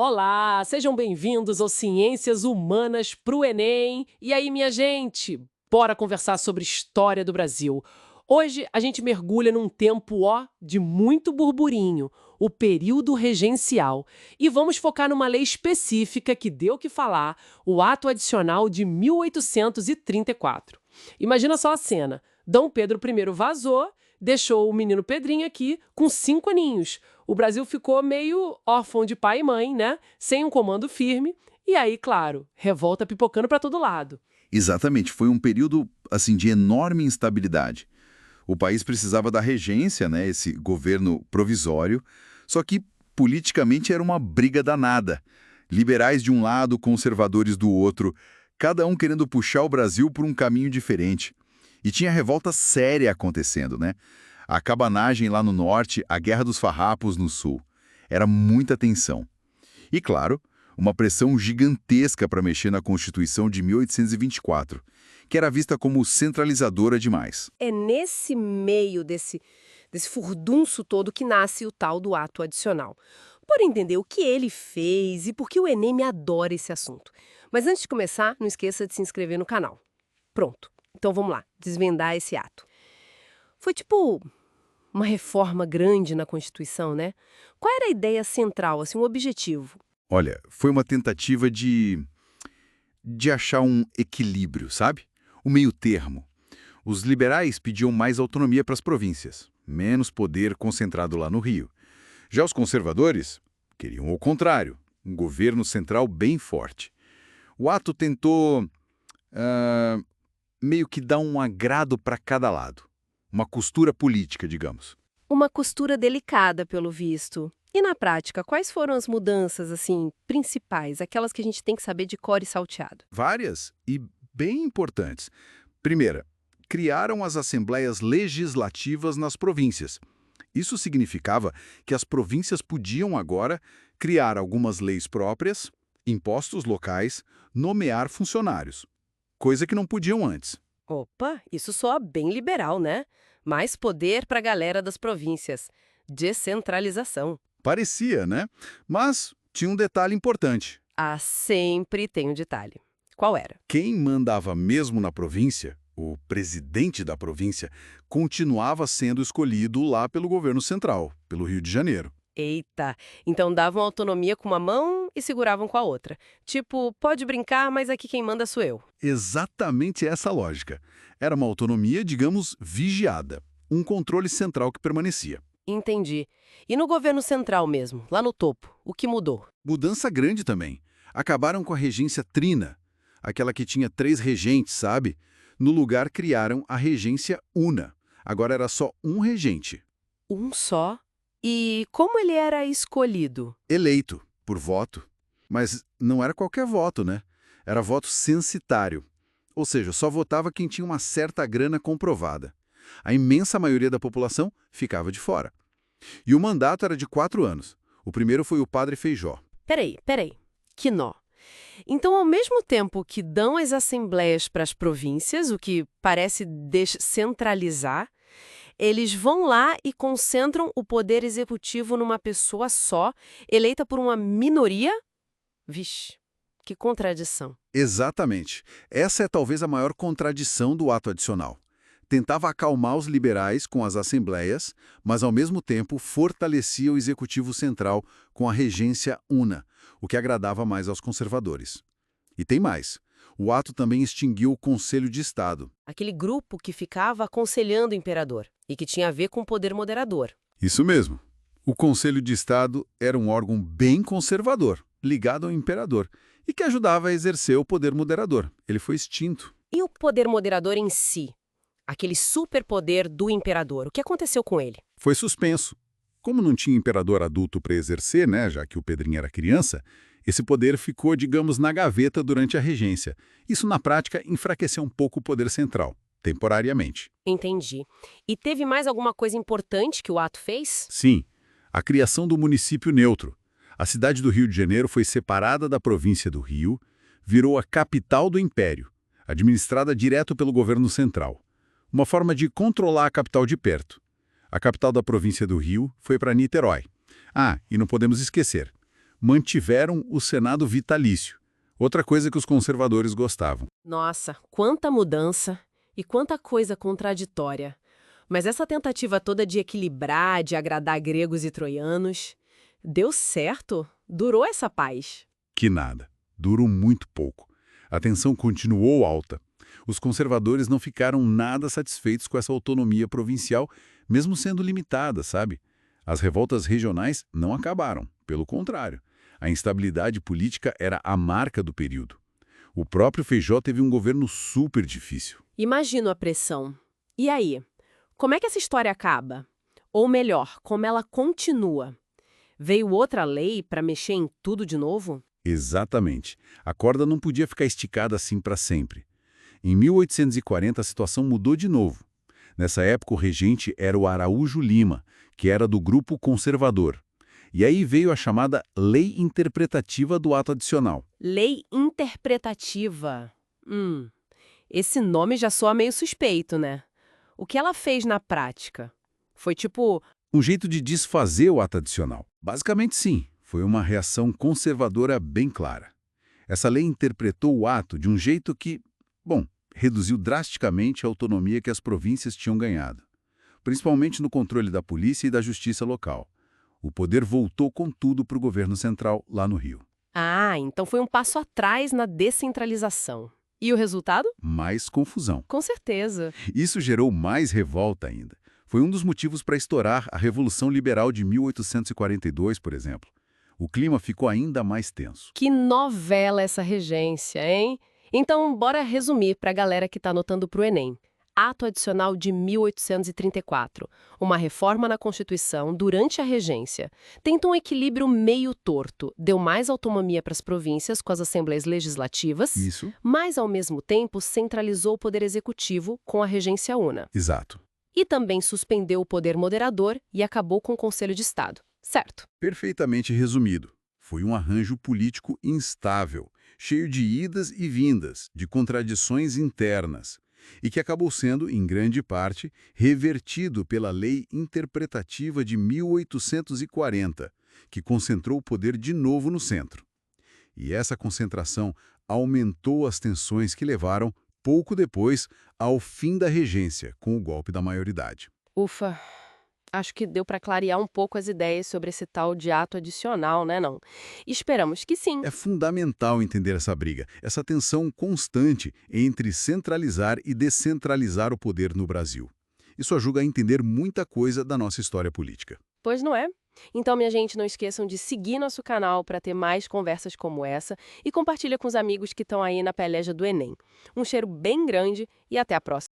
Olá, sejam bem-vindos ao Ciências Humanas pro Enem. E aí, minha gente, bora conversar sobre história do Brasil. Hoje a gente mergulha num tempo, de muito burburinho, o período regencial. E vamos focar numa lei específica que deu o que falar, o Ato Adicional de 1834. Imagina só a cena. Dom Pedro I vazou, deixou o menino Pedrinho aqui com 5 aninhos. O Brasil ficou meio órfão de pai e mãe, né? Sem um comando firme. E aí, claro, revolta pipocando para todo lado. Exatamente, foi um período assim de enorme instabilidade. O país precisava da regência, né, esse governo provisório, só que politicamente era uma briga danada. Liberais de um lado, conservadores do outro, cada um querendo puxar o Brasil por um caminho diferente. E tinha revolta séria acontecendo, né? A cabanagem lá no norte, a Guerra dos Farrapos no sul. Era muita tensão. E, claro, uma pressão gigantesca para mexer na Constituição de 1824, que era vista como centralizadora demais. É nesse meio desse furdunço todo que nasce o tal do ato adicional. Por entender o que ele fez e por que o Enem me adora esse assunto. Mas antes de começar, não esqueça de se inscrever no canal. Pronto. Então vamos lá, desvendar esse ato. Foi tipo uma reforma grande na Constituição, né? Qual era a ideia central, assim, o objetivo? Olha, foi uma tentativa de achar um equilíbrio, sabe? O meio termo. Os liberais pediam mais autonomia para as províncias, menos poder concentrado lá no Rio. Já os conservadores queriam o contrário, um governo central bem forte. O ato tentou meio que dar um agrado para cada lado. Uma costura política, digamos. Uma costura delicada, pelo visto. E na prática, quais foram as mudanças, assim, principais, aquelas que a gente tem que saber de cor e salteado? Várias e bem importantes. Primeira, criaram as assembleias legislativas nas províncias. Isso significava que as províncias podiam agora criar algumas leis próprias, impostos locais, nomear funcionários, coisa que não podiam antes. Opa, isso soa bem liberal, né? Mais poder para a galera das províncias. Descentralização. Parecia, né? Mas tinha um detalhe importante. Ah, sempre tem um detalhe. Qual era? Quem mandava mesmo na província, o presidente da província, continuava sendo escolhido lá pelo governo central, pelo Rio de Janeiro. Eita, então davam autonomia com uma mão e seguravam com a outra. Tipo, pode brincar, mas aqui quem manda sou eu. Exatamente essa lógica. Era uma autonomia, digamos, vigiada. Um controle central que permanecia. Entendi. E no governo central mesmo, lá no topo, o que mudou? Mudança grande também. Acabaram com a regência trina, aquela que tinha 3 regentes, sabe? No lugar criaram a regência una. Agora era só um regente, Um só? E como ele era escolhido? eleito por voto. Mas não era qualquer voto, né? Era voto censitário. Ou seja, só votava quem tinha uma certa grana comprovada. A imensa maioria da população ficava de fora. E o mandato era de 4 anos. O primeiro foi o padre Feijó. Peraí. Que nó. Então, ao mesmo tempo que dão as assembleias para as províncias, o que parece descentralizar, eles vão lá e concentram o poder executivo numa pessoa só, eleita por uma minoria? Vixe, que contradição. Exatamente. Essa é talvez a maior contradição do ato adicional. Tentava acalmar os liberais com as assembleias, mas ao mesmo tempo fortalecia o executivo central com a regência una, o que agradava mais aos conservadores. E tem mais. O ato também extinguiu o Conselho de Estado. Aquele grupo que ficava aconselhando o imperador e que tinha a ver com o poder moderador. Isso mesmo. O Conselho de Estado era um órgão bem conservador, ligado ao imperador, e que ajudava a exercer o poder moderador. Ele foi extinto. E o poder moderador em si? Aquele superpoder do imperador, o que aconteceu com ele? Foi suspenso. Como não tinha imperador adulto para exercer, né, já que o Pedrinho era criança, esse poder ficou, digamos, na gaveta durante a regência. Isso, na prática, enfraqueceu um pouco o poder central, temporariamente. Entendi. E teve mais alguma coisa importante que o ato fez? Sim, a criação do município neutro. A cidade do Rio de Janeiro foi separada da província do Rio, virou a capital do império, administrada direto pelo governo central. Uma forma de controlar a capital de perto. A capital da província do Rio foi para Niterói. Ah, e não podemos esquecer, mantiveram o Senado vitalício. Outra coisa que os conservadores gostavam. Nossa, quanta mudança e quanta coisa contraditória. Mas essa tentativa toda de equilibrar, de agradar gregos e troianos, deu certo? Durou essa paz? Que nada. Durou muito pouco. A tensão continuou alta. Os conservadores não ficaram nada satisfeitos com essa autonomia provincial, mesmo sendo limitada, sabe? As revoltas regionais não acabaram, pelo contrário. A instabilidade política era a marca do período. O próprio Feijó teve um governo super difícil. Imagino a pressão. E aí? Como é que essa história acaba? Ou melhor, como ela continua? Veio outra lei para mexer em tudo de novo? Exatamente. A corda não podia ficar esticada assim para sempre. Em 1840, a situação mudou de novo. Nessa época, o regente era o Araújo Lima, que era do grupo conservador. E aí veio a chamada Lei Interpretativa do Ato Adicional. Lei interpretativa. Esse nome já soa meio suspeito, né? O que ela fez na prática? Foi tipo, Um jeito de desfazer o ato adicional. Basicamente, sim. Foi uma reação conservadora bem clara. Essa lei interpretou o ato de um jeito que, reduziu drasticamente a autonomia que as províncias tinham ganhado, principalmente no controle da polícia e da justiça local. O poder voltou com tudo para o governo central lá no Rio. então foi um passo atrás na descentralização. E o resultado? Mais confusão. Com certeza. Isso gerou mais revolta ainda. Foi um dos motivos para estourar a Revolução Liberal de 1842, por exemplo. O clima ficou ainda mais tenso. Que novela essa regência, hein? Então, bora resumir para a galera que está anotando para o Enem. Ato Adicional de 1834, uma reforma na Constituição durante a regência. Tenta um equilíbrio meio torto, deu mais autonomia para as províncias com as assembleias legislativas, Isso? mas, ao mesmo tempo, centralizou o poder executivo com a regência una. Exato. E também suspendeu o poder moderador e acabou com o Conselho de Estado. Certo. Perfeitamente resumido. Foi um arranjo político instável, cheio de idas e vindas, de contradições internas, e que acabou sendo, em grande parte, revertido pela Lei Interpretativa de 1840, que concentrou o poder de novo no centro. E essa concentração aumentou as tensões que levaram, pouco depois, ao fim da regência, com o golpe da maioridade. Ufa, acho que deu para clarear um pouco as ideias sobre esse tal de ato adicional, né, não? Esperamos que sim. É fundamental entender essa briga, essa tensão constante entre centralizar e descentralizar o poder no Brasil. Isso ajuda a entender muita coisa da nossa história política. Pois não é? Então, minha gente, não esqueçam de seguir nosso canal para ter mais conversas como essa e compartilha com os amigos que estão aí na peleja do Enem. Um cheiro bem grande e até a próxima.